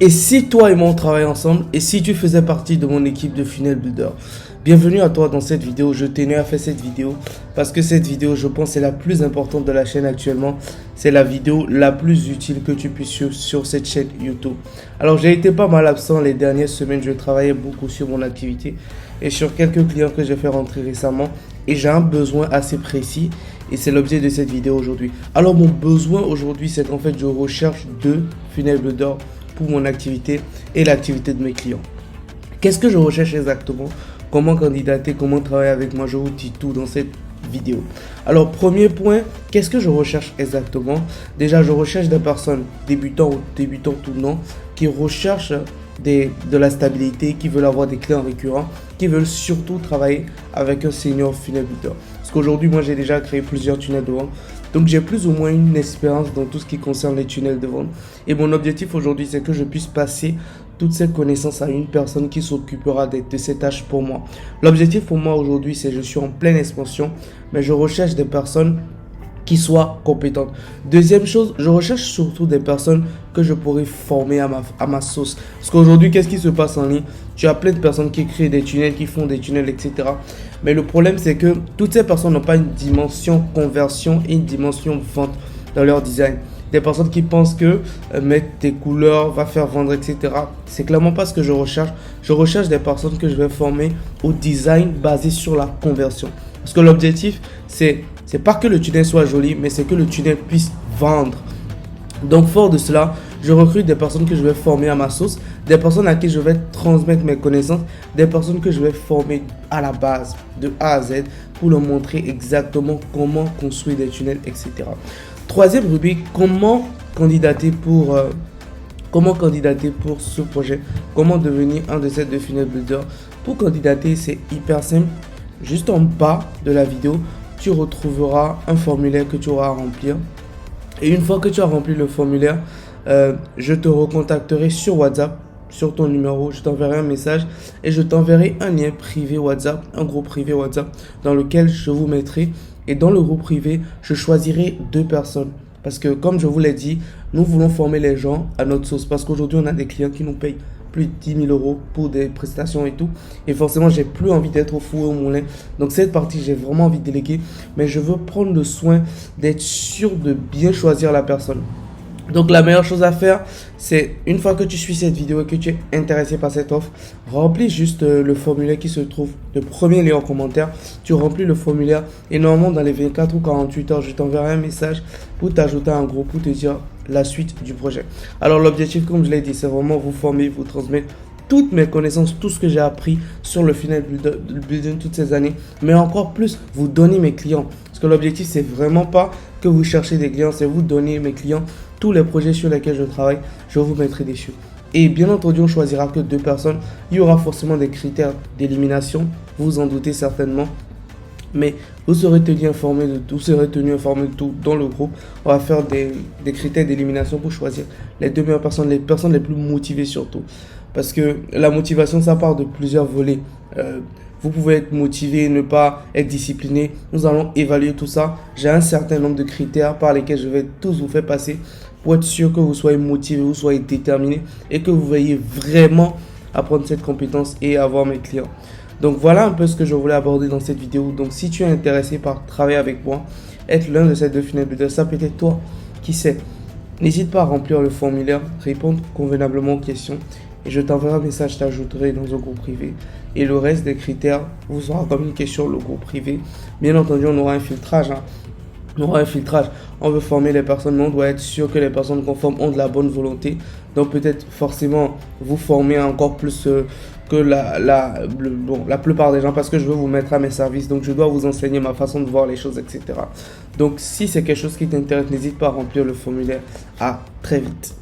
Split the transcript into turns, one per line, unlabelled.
Et si toi et moi on travaille ensemble, et si tu faisais partie de mon équipe de Funnel Builder, bienvenue à toi dans cette vidéo. Je tenais à faire cette vidéo parce que cette vidéo, je pense, est la plus importante de la chaîne actuellement. C'est la vidéo la plus utile que tu puisses suivre sur cette chaîne YouTube. Alors, j'ai été pas mal absent les dernières semaines. Je travaillais beaucoup sur mon activité et sur quelques clients que j'ai fait rentrer récemment. Et j'ai un besoin assez précis et c'est l'objet de cette vidéo aujourd'hui. Alors, mon besoin aujourd'hui, c'est qu'en fait, je recherche deux Funnel Builder pour mon activité et l'activité de mes clients. Qu'est-ce que je recherche exactement? Comment candidater? Comment travailler avec moi? Je vous dis tout dans cette vidéo. Alors, premier point, qu'est-ce que je recherche exactement? Déjà, je recherche des personnes débutants ou débutants tout le nom qui recherchent de la stabilité, qui veulent avoir des clients récurrents, qui veulent surtout travailler avec un senior funnel builder. Parce qu'aujourd'hui, moi, j'ai déjà créé plusieurs tunnels de vente. Donc, j'ai plus ou moins une expérience dans tout ce qui concerne les tunnels de vente. Et mon objectif aujourd'hui, c'est que je puisse passer toutes ces connaissances à une personne qui s'occupera de ces tâches pour moi. L'objectif pour moi aujourd'hui, c'est que je suis en pleine expansion, mais je recherche des personnes qui soient compétentes. Deuxième chose, je recherche surtout des personnes que je pourrais former à ma sauce. Parce qu'aujourd'hui, qu'est-ce qui se passe en ligne? Tu as plein de personnes qui créent des tunnels, qui font des tunnels, etc. Mais le problème, c'est que toutes ces personnes n'ont pas une dimension conversion et une dimension vente dans leur design. Des personnes qui pensent que mettre des couleurs va faire vendre, etc. C'est clairement pas ce que je recherche. Je recherche des personnes que je vais former au design basé sur la conversion. Parce que l'objectif, c'est pas que le tunnel soit joli, mais c'est que le tunnel puisse vendre. Donc, fort de cela, je recrute des personnes que je vais former à ma sauce, des personnes à qui je vais transmettre mes connaissances, des personnes que je vais former à la base, de A à Z, pour leur montrer exactement comment construire des tunnels, etc. Troisième rubrique, comment candidater pour ce projet, comment devenir un de ces deux funnel builders. Pour candidater, c'est hyper simple. Juste en bas de la vidéo, tu retrouveras un formulaire que tu auras à remplir. Et une fois que tu as rempli le formulaire, je te recontacterai sur WhatsApp, sur ton numéro. Je t'enverrai un message et je t'enverrai un lien privé WhatsApp, un groupe privé WhatsApp dans lequel je vous mettrai. Et dans le groupe privé, je choisirai deux personnes. Parce que comme je vous l'ai dit, nous voulons former les gens à notre sauce. Parce qu'aujourd'hui, on a des clients qui nous payent plus de 10 000 euros pour des prestations et tout. Et forcément, j'ai plus envie d'être au four et au moulin. Donc cette partie, j'ai vraiment envie de déléguer. Mais je veux prendre le soin d'être sûr de bien choisir la personne. Donc la meilleure chose à faire, c'est une fois que tu suis cette vidéo et que tu es intéressé par cette offre, remplis juste le formulaire qui se trouve, le premier lien en commentaire. Tu remplis le formulaire et normalement dans les 24 ou 48 heures, je t'enverrai un message pour t'ajouter à un groupe pour te dire la suite du projet. Alors l'objectif, comme je l'ai dit, c'est vraiment vous former, vous transmettre toutes mes connaissances, tout ce que j'ai appris sur le funnel building toutes ces années, mais encore plus vous donner mes clients. Parce que l'objectif, c'est vraiment pas que vous cherchez des clients, c'est vous donner mes clients. Tous les projets sur lesquels je travaille, je vous mettrai dessus. Et bien entendu, on choisira que deux personnes. Il y aura forcément des critères d'élimination, vous en doutez certainement. Mais vous serez tenu informé de tout dans le groupe. On va faire des critères d'élimination pour choisir les deux meilleures personnes, les personnes les plus motivées surtout. Parce que la motivation, ça part de plusieurs volets. Vous pouvez être motivé, ne pas être discipliné. Nous allons évaluer tout ça. J'ai un certain nombre de critères par lesquels je vais tous vous faire passer pour être sûr que vous soyez motivé, vous soyez déterminé et que vous veuillez vraiment apprendre cette compétence et avoir mes clients. Donc voilà un peu ce que je voulais aborder dans cette vidéo. Donc si tu es intéressé par travailler avec moi, être l'un de ces deux funnel builders, ça peut être toi, qui sait. N'hésite pas à remplir le formulaire, répondre convenablement aux questions et je t'enverrai un message, je t'ajouterai dans un groupe privé. Et le reste des critères vous sera communiqué sur le groupe privé. Bien entendu, on aura un filtrage. On aura un filtrage. On veut former les personnes, mais on doit être sûr que les personnes qu'on forme ont de la bonne volonté. Donc peut-être forcément vous former encore plus que la plupart des gens parce que je veux vous mettre à mes services. Donc je dois vous enseigner ma façon de voir les choses, etc. Donc si c'est quelque chose qui t'intéresse, n'hésite pas à remplir le formulaire. À très vite.